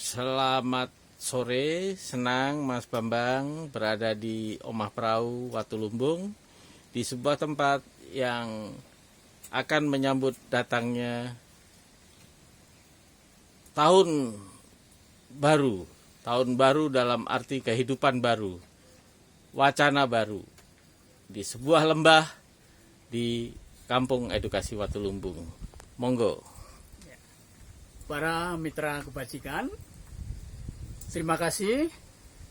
Selamat sore, senang Mas Bambang berada di Omah Perahu Watulumbung, di sebuah tempat yang akan menyambut datangnya tahun baru. Tahun baru dalam arti kehidupan baru, wacana baru, di sebuah lembah di Kampung Edukasi Watulumbung. Monggo. Para mitra kebajikan, terima kasih.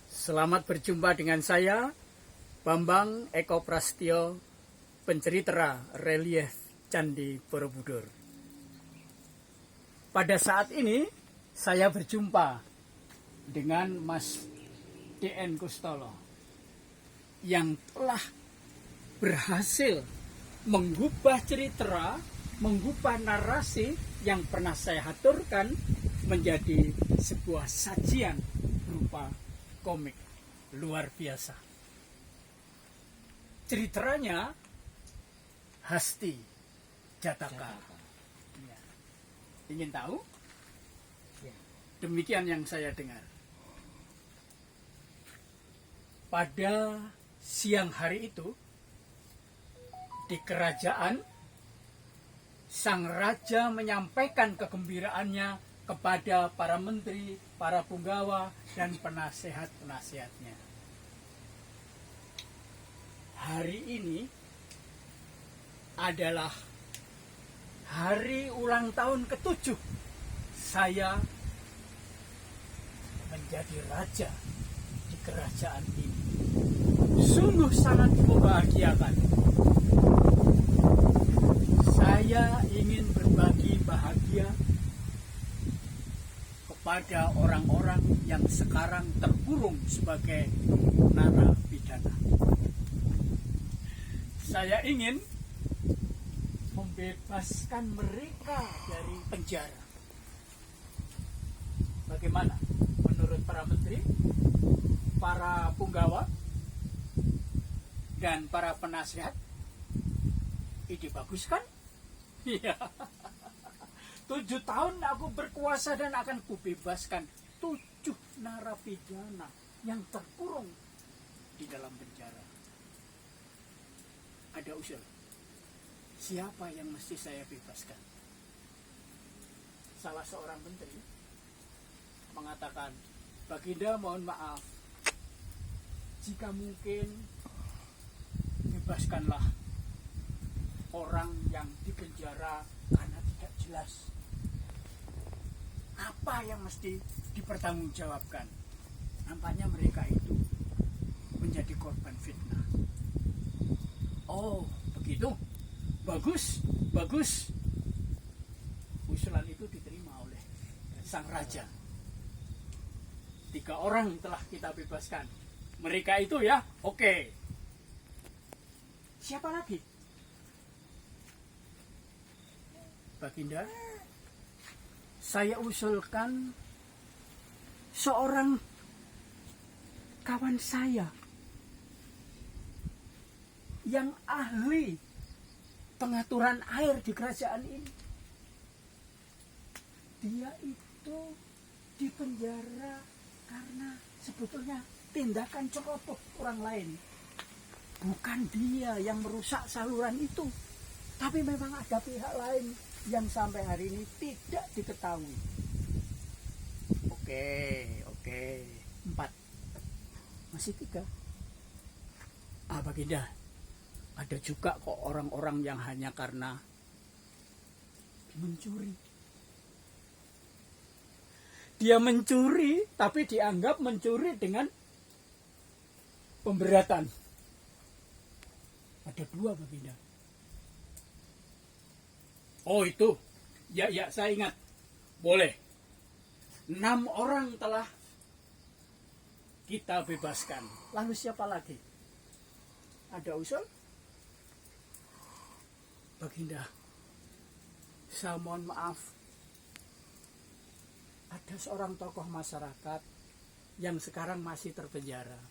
Selamat berjumpa dengan saya, Bambang Eko Prastyo, pencerita relief Candi Borobudur. Pada saat ini, saya berjumpa dengan Mas D.N. Kustolo yang telah berhasil mengubah cerita, mengubah narasi yang pernah saya aturkan menjadi sebuah sajian berupa komik luar biasa. Ceritanya Hasti Jataka. Ya. Ingin tahu? Ya. Demikian yang saya dengar. Pada siang hari itu, di kerajaan, sang raja menyampaikan kegembiraannya kepada para menteri, para punggawa, dan penasehat-penasehatnya. Hari ini adalah hari ulang tahun ke-7 saya menjadi raja di kerajaan ini. Sungguh sangat membahagiakan. Saya ingin berbagi bahagia kepada orang-orang yang sekarang terkurung sebagai narapidana. Saya ingin membebaskan mereka dari penjara. Bagaimana menurut para menteri, para punggawa, dan para penasihat? Ide bagus kan? Iya. 7 tahun aku berkuasa dan akan kubebaskan 7 narapidana yang terkurung di dalam penjara. Ada usul. Siapa yang mesti saya bebaskan? Salah seorang menteri mengatakan, Baginda mohon maaf, jika mungkin bebaskanlah orang yang dipenjara karena tidak jelas apa yang mesti dipertanggungjawabkan. Nampaknya mereka itu menjadi korban fitnah. Oh, begitu. Bagus, bagus. Usulan itu diterima oleh sang raja. 3 orang telah kita bebaskan. Mereka itu ya, oke. Siapa lagi? Baginda, saya usulkan seorang kawan saya yang ahli pengaturan air di kerajaan ini. Dia itu dipenjara karena sebetulnya tindakan ceroboh orang lain. Bukan dia yang merusak saluran itu, tapi memang ada pihak lain yang sampai hari ini tidak diketahui. Oke. 4. Masih 3. Baginda, ada juga kok orang-orang yang hanya karena mencuri. Dia mencuri, tapi dianggap mencuri dengan pemberatan. Ada 2, Baginda. Oh itu, ya saya ingat. Boleh. 6 orang telah kita bebaskan. Lalu siapa lagi? Ada usul? Baginda, saya mohon maaf. Ada seorang tokoh masyarakat yang sekarang masih terpenjara.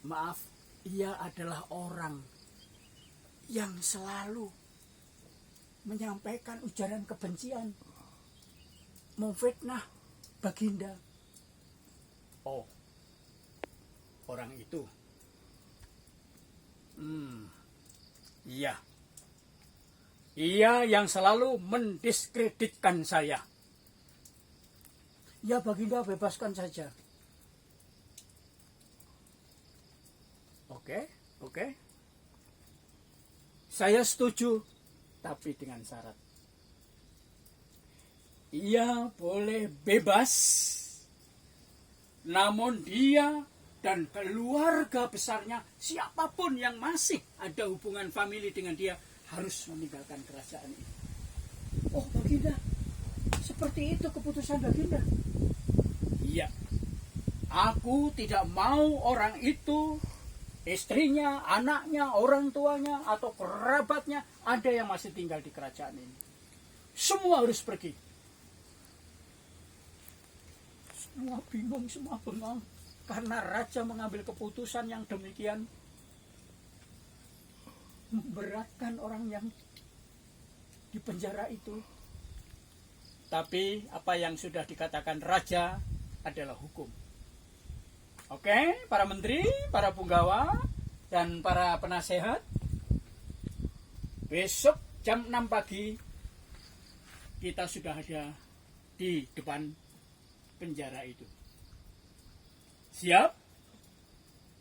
Maaf, ia adalah orang yang selalu menyampaikan ujaran kebencian memfitnah Baginda. Oh, orang itu. Iya. Ia yang selalu mendiskreditkan saya. Ya Baginda, bebaskan saja. Oke. Saya setuju, tapi dengan syarat. Ia boleh bebas, namun dia dan keluarga besarnya, siapapun yang masih ada hubungan famili dengan dia, harus meninggalkan kerajaan ini. Oh Baginda, seperti itu keputusan Baginda? Iya. Aku tidak mau orang itu, istrinya, anaknya, orang tuanya, atau kerabatnya, ada yang masih tinggal di kerajaan ini. Semua harus pergi. Semua bingung, semua bengong. Karena raja mengambil keputusan yang demikian memberatkan orang yang di penjara itu. Tapi apa yang sudah dikatakan raja adalah hukum. Oke, para menteri, para punggawa, dan para penasehat, besok jam 6 pagi kita sudah ada di depan penjara itu. Siap?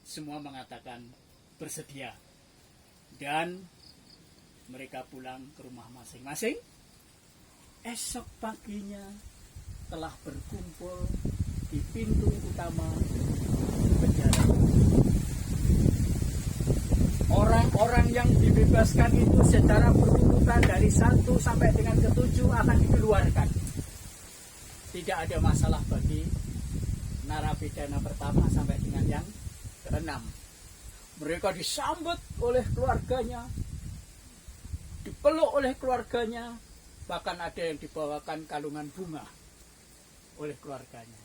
Semua mengatakan bersedia. Dan mereka pulang ke rumah masing-masing. Esok paginya telah berkumpul di pintu utama penjara. Orang-orang yang dibebaskan itu secara berurutan dari 1 sampai dengan ke-7 akan dikeluarkan. Tidak ada masalah bagi narapidana pertama sampai dengan yang ke-6. Mereka disambut oleh keluarganya, dipeluk oleh keluarganya, bahkan ada yang dibawakan kalungan bunga oleh keluarganya.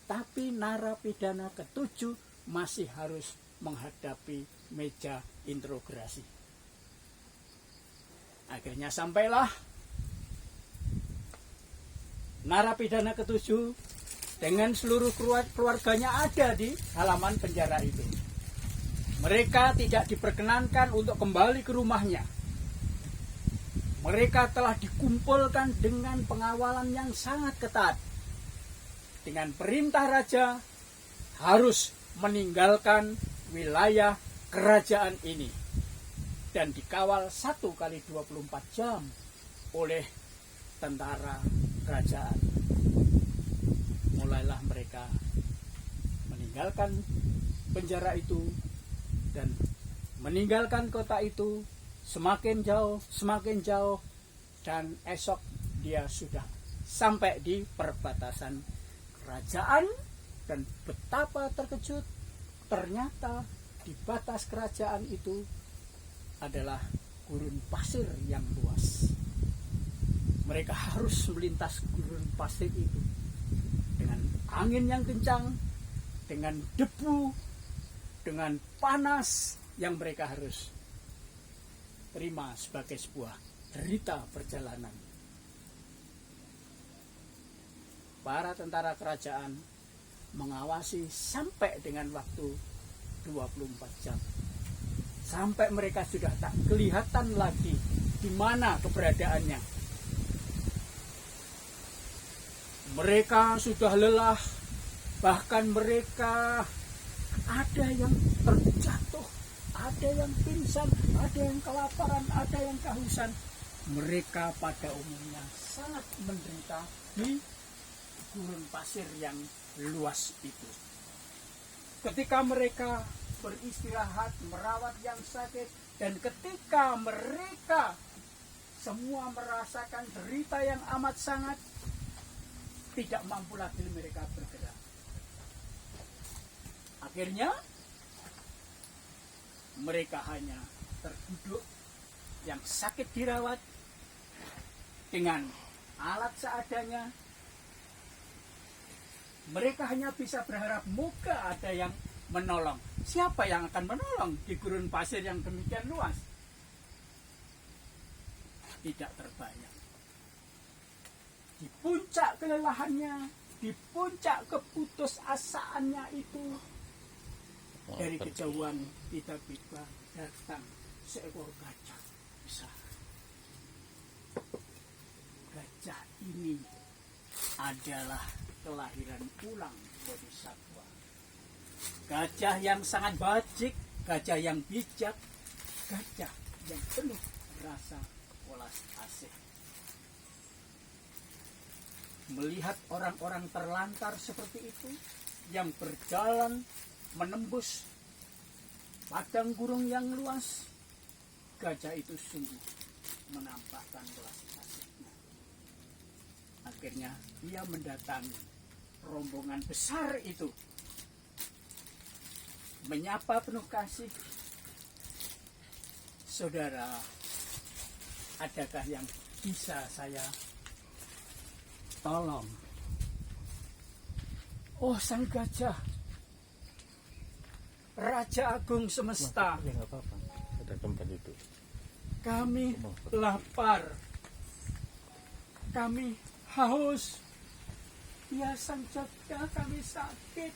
Tapi narapidana ke-7 masih harus menghadapi meja interogasi. Akhirnya sampailah narapidana ke-7 dengan seluruh keluarganya ada di halaman penjara itu. Mereka tidak diperkenankan untuk kembali ke rumahnya. Mereka telah dikumpulkan dengan pengawalan yang sangat ketat. Dengan perintah raja harus meninggalkan wilayah kerajaan ini dan dikawal 1 kali 24 jam oleh tentara kerajaan. Mulailah mereka meninggalkan penjara itu dan meninggalkan kota itu semakin jauh, dan esok dia sudah sampai di perbatasan kerajaan. Dan betapa terkejut, ternyata di batas kerajaan itu adalah gurun pasir yang luas. Mereka harus melintas gurun pasir itu dengan angin yang kencang, dengan debu, dengan panas yang mereka harus terima sebagai sebuah derita perjalanan. Para tentara kerajaan mengawasi sampai dengan waktu 24 jam. Sampai mereka sudah tak kelihatan lagi di mana keberadaannya. Mereka sudah lelah, bahkan mereka ada yang terjatuh, ada yang pingsan, ada yang kelaparan, ada yang kehausan. Mereka pada umumnya sangat menderita di gurun pasir yang luas itu. Ketika mereka beristirahat, merawat yang sakit, dan ketika mereka semua merasakan derita yang amat sangat, tidak mampu lagi mereka bergerak. Akhirnya mereka hanya terduduk, yang sakit dirawat dengan alat seadanya. Mereka hanya bisa berharap moga ada yang menolong. Siapa yang akan menolong di gurun pasir yang demikian luas? Tidak terbayang. Di puncak kelelahannya, di puncak keputusasaannya itu, dari kejauhan tiba-tiba datang seekor gajah besar. Gajah ini adalah kelahiran ulang Bodhisattva. Gajah yang sangat bajik, gajah yang bijak, gajah yang penuh rasa welas asih. Melihat orang-orang terlantar seperti itu, yang berjalan menembus padang gurun yang luas, gajah itu sungguh menampakkan welas asihnya. Akhirnya ia mendatangi rombongan besar itu, menyapa penuh kasih, "Saudara, adakah yang bisa saya tolong?" "Oh, sang gajah, Raja Agung semesta, Ya nggak apa-apa, ada tempat itu. kami lapar, kami haus. Ya sang jaga, kami sakit."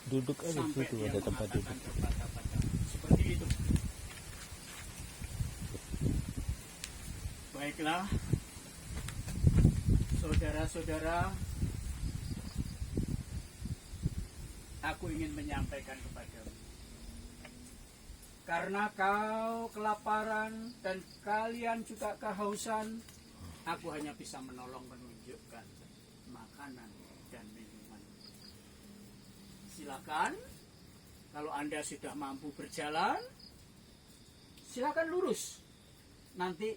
Duduk aja di Sampai situ, dia ada tempat mengatakan duduk. berkata-kata seperti itu. Baiklah, saudara-saudara, aku ingin menyampaikan kepadamu, karena kau kelaparan dan kalian juga kehausan, aku hanya bisa menolong menunjukkan makanan dan minuman. Silakan, kalau Anda sudah mampu berjalan, silakan lurus. Nanti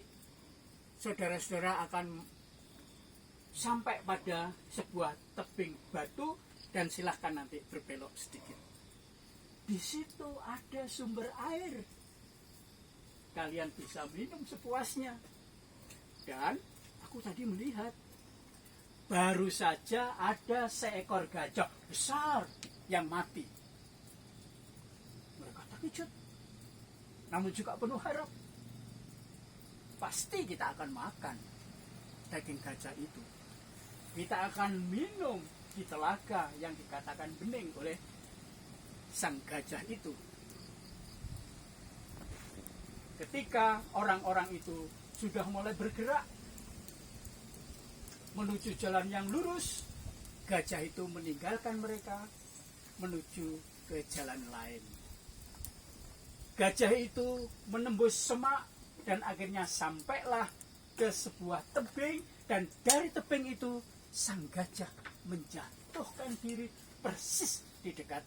saudara-saudara akan sampai pada sebuah tebing batu dan silahkan nanti berbelok sedikit. Di situ ada sumber air. Kalian bisa minum sepuasnya. Dan aku tadi melihat baru saja ada seekor gajah besar yang mati. Mereka terkejut, namun juga penuh harap. Pasti kita akan makan daging gajah itu. Kita akan minum di telaga yang dikatakan bening oleh sang gajah itu. Ketika orang-orang itu sudah mulai bergerak menuju jalan yang lurus, gajah itu meninggalkan mereka menuju ke jalan lain. Gajah itu menembus semak dan akhirnya sampailah ke sebuah tebing, dan dari tebing itu sang gajah menjatuhkan diri persis di dekat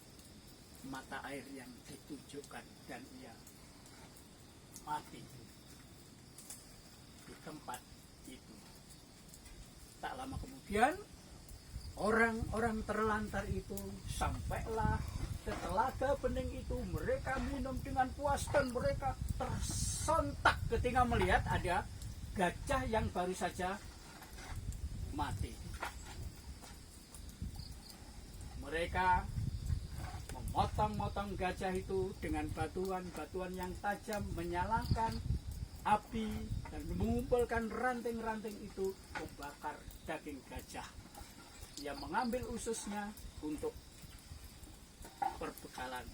mata air yang ditunjukkan, dan ia mati di tempat itu. Tak lama kemudian orang-orang terlantar itu sampailah ke telaga bening itu. Mereka minum dengan puas dan mereka tersontak ketika melihat ada gajah yang baru saja mati. Mereka memotong-motong gajah itu dengan batuan-batuan yang tajam, menyalakan api dan mengumpulkan ranting-ranting itu membakar daging gajah. Ia mengambil ususnya untuk perbekalan.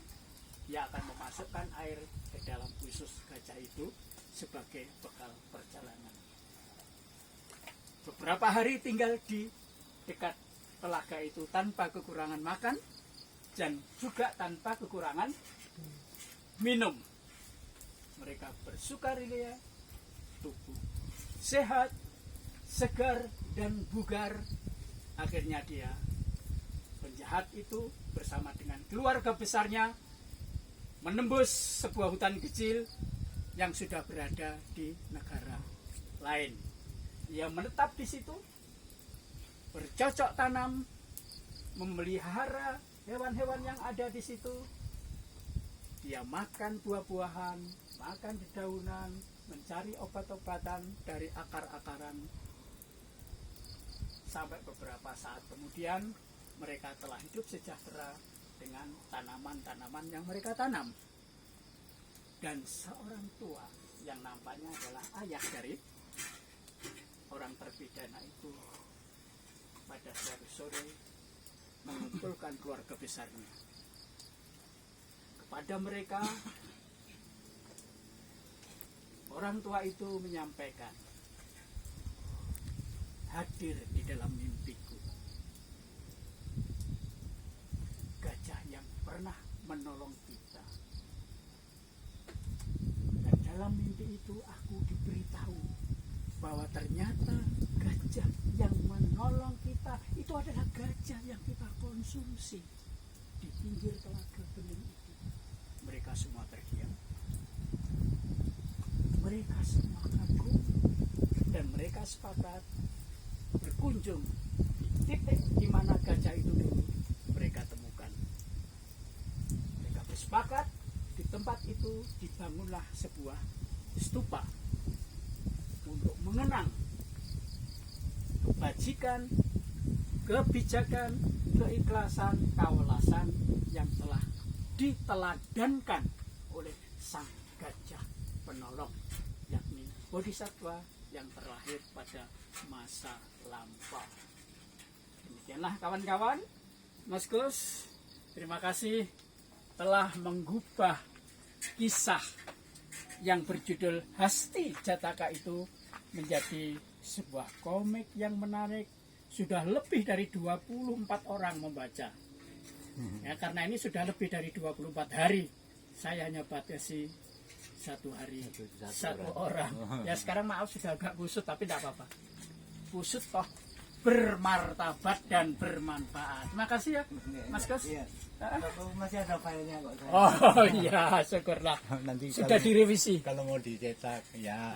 Ia akan memasukkan air ke dalam usus gajah itu sebagai bekal perjalanan. Beberapa hari tinggal di dekat telaga itu tanpa kekurangan makan dan juga tanpa kekurangan minum. Mereka bersukaria, tubuh sehat, segar dan bugar. Akhirnya dia, penjahat itu bersama dengan keluarga besarnya, menembus sebuah hutan kecil yang sudah berada di negara lain. Ia menetap di situ, bercocok tanam, memelihara hewan-hewan yang ada di situ. Dia makan buah-buahan, makan dedaunan, mencari obat-obatan dari akar-akaran. Sampai beberapa saat kemudian mereka telah hidup sejahtera dengan tanaman-tanaman yang mereka tanam. Dan seorang tua yang nampaknya adalah ayah dari orang terpidana itu pada suatu sore mengumpulkan keluarga besarnya. Kepada mereka, orang tua itu menyampaikan, hadir di dalam mimpiku gajah yang pernah menolong kita. Dan dalam mimpi itu aku diberitahu bahwa ternyata gajah yang menolong kita itu adalah gajah yang kita konsumsi di pinggir telaga bening itu. Mereka semua terdiam. Mereka semua kagum dan mereka sepakat berkunjung di titik di mana gajah itu dulu mereka temukan. Mereka bersepakat di tempat itu dibangunlah sebuah stupa untuk mengenang kebajikan, kebijakan, keikhlasan, kewelasan yang telah diteladankan oleh sang gajah penolong, yakni Bodhisattva yang terlahir pada masa lampau. Demikianlah kawan-kawan, Mas Gus, terima kasih telah menggubah kisah yang berjudul Hasti Jataka itu menjadi sebuah komik yang menarik. Sudah lebih dari 24 orang membaca. Ya, karena ini sudah lebih dari 24 hari. Saya hanya batasi 1 hari satu orang. Ya sekarang maaf sudah agak busut, tapi tidak apa-apa. Busut toh bermartabat dan bermanfaat. Terima kasih ya Mas Gus. Iya. Masih ada filenya kok. Oh iya, syukurlah. Nanti Sudah direvisi. kalau mau dicetak ya.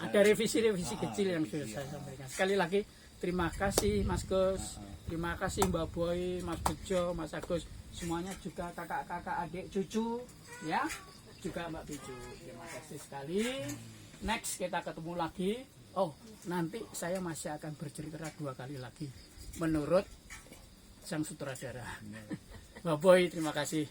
Ada revisi-revisi kecil yang sudah saya sampaikan. Sekali lagi terima kasih Mas Gus, terima kasih Mbak Boy, Mas Bejo, Mas Agus, semuanya juga kakak-kakak, adik, cucu, ya, juga Mbak Bejo. Terima kasih sekali. Next kita ketemu lagi. Oh, nanti saya masih akan bercerita 2 kali lagi menurut sang sutradara. Mbak Boy, terima kasih.